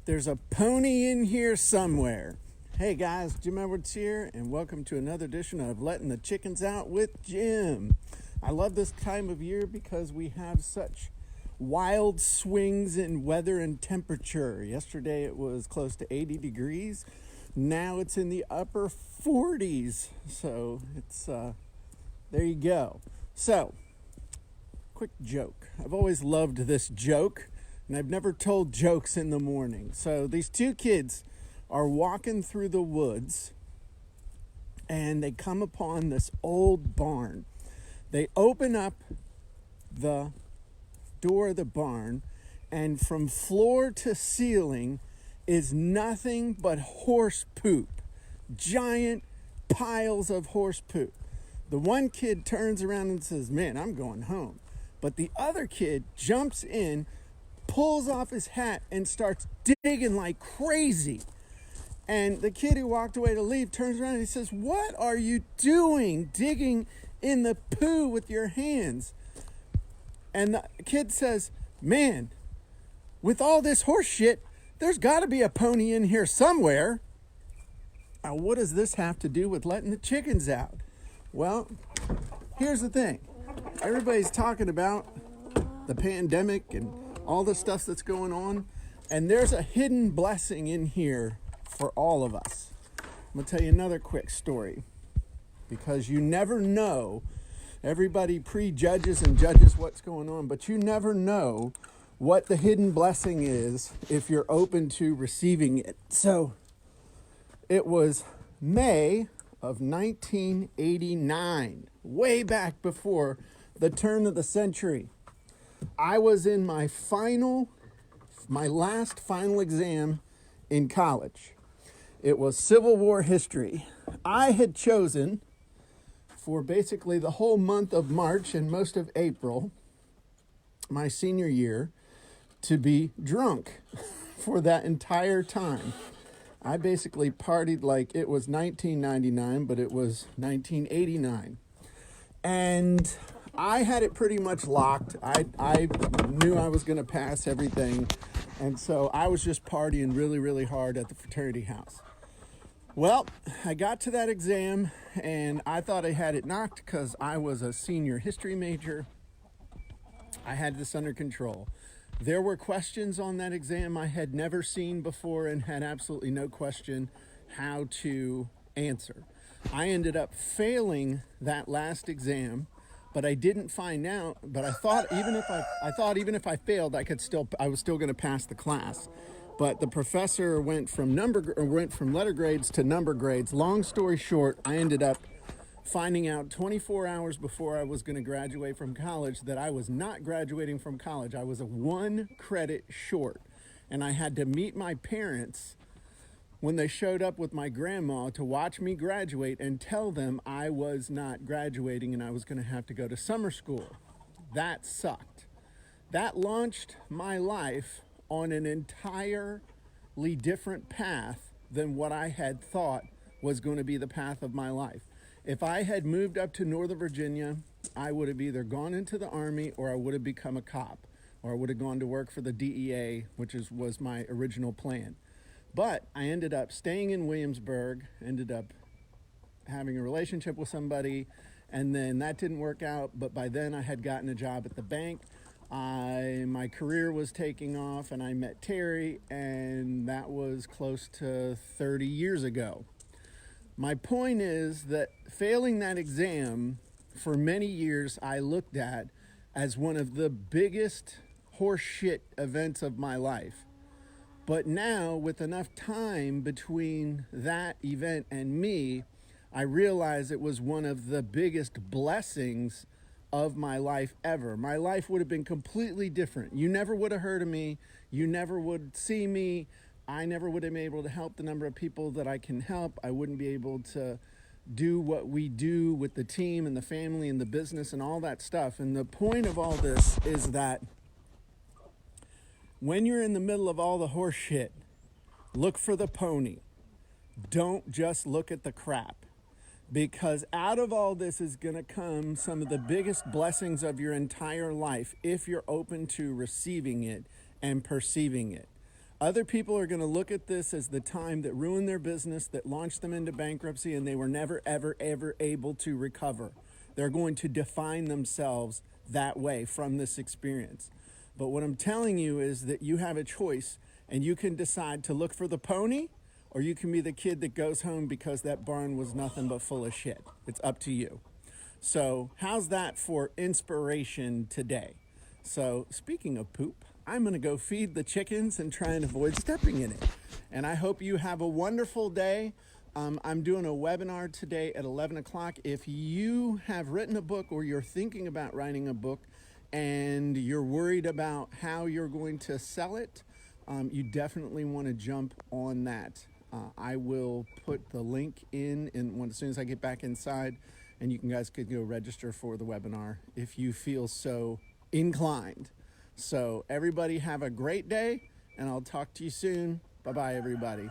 There's a pony in here somewhere. Hey guys, Jim Edwards here, and welcome to another edition of Letting the Chickens Out with Jim. I love this time of year because we have such wild swings in weather and temperature. Yesterday it was close to 80 degrees. Now it's in the upper 40s. So it's, there you go. So, quick joke. I've always loved this joke. And I've never told jokes in the morning. So these two kids are walking through the woods and they come upon this old barn. They open up the door of the barn, and from floor to ceiling is nothing but horse poop. Giant piles of horse poop. The one kid turns around and says, "Man, I'm going home." But the other kid jumps in, pulls off his hat and starts digging like crazy. And the kid who walked away to leave turns around and he says, "What are you doing digging in the poo with your hands?" And the kid says, "Man, with all this horse shit, there's got to be a pony in here somewhere." Now, what does this have to do with letting the chickens out? Well, here's the thing. Everybody's talking about the pandemic and all the stuff that's going on, and there's a hidden blessing in here for all of us. I'm going to tell you another quick story, because you never know. Everybody prejudges and judges what's going on, but you never know what the hidden blessing is if you're open to receiving it. So it was May of 1989, way back before the turn of the century. I was in my last final exam in college. It was Civil War history. I had chosen for basically the whole month of March and most of April, my senior year, to be drunk for that entire time. I basically partied like it was 1999, but it was 1989. And I had it pretty much locked. I knew I was going to pass everything. And so I was just partying really, really hard at the fraternity house. Well, I got to that exam and I thought I had it knocked because I was a senior history major. I had this under control. There were questions on that exam I had never seen before and had absolutely no question how to answer. I ended up failing that last exam, but I didn't find out. But I thought even if I failed, I was still going to pass the class. But the professor went from letter grades to number grades. Long story short, I ended up finding out 24 hours before I was going to graduate from college that I was not graduating from college. I was a 1 credit short, and I had to meet my parents when they showed up with my grandma to watch me graduate and tell them I was not graduating and I was going to have to go to summer school. That sucked. That launched my life on an entirely different path than what I had thought was going to be the path of my life. If I had moved up to Northern Virginia, I would have either gone into the Army or I would have become a cop, or I would have gone to work for the DEA, which was my original plan. But I ended up staying in Williamsburg, ended up having a relationship with somebody, and then that didn't work out. But by then I had gotten a job at the bank. My career was taking off, and I met Terry, and that was close to 30 years ago. My point is that failing that exam for many years I looked at as one of the biggest horseshit events of my life. But now, with enough time between that event and me, I realize it was one of the biggest blessings of my life ever. My life would have been completely different. You never would have heard of me. You never would see me. I never would have been able to help the number of people that I can help. I wouldn't be able to do what we do with the team and the family and the business and all that stuff. And the point of all this is that when you're in the middle of all the horse shit, look for the pony. Don't just look at the crap. Because out of all this is going to come some of the biggest blessings of your entire life if you're open to receiving it and perceiving it. Other people are going to look at this as the time that ruined their business, that launched them into bankruptcy, and they were never, ever, ever able to recover. They're going to define themselves that way from this experience. But what I'm telling you is that you have a choice, and you can decide to look for the pony, or you can be the kid that goes home because that barn was nothing but full of shit. It's up to you. So how's that for inspiration today? So speaking of poop, I'm going to go feed the chickens and try and avoid stepping in it. And I hope you have a wonderful day. I'm doing a webinar today at 11 o'clock. If you have written a book or you're thinking about writing a book and you're worried about how you're going to sell it, you definitely want to jump on that. I will put the link in as soon as I get back inside, and you guys could go register for the webinar if you feel so inclined. So everybody have a great day, and I'll talk to you soon. Bye-bye, everybody.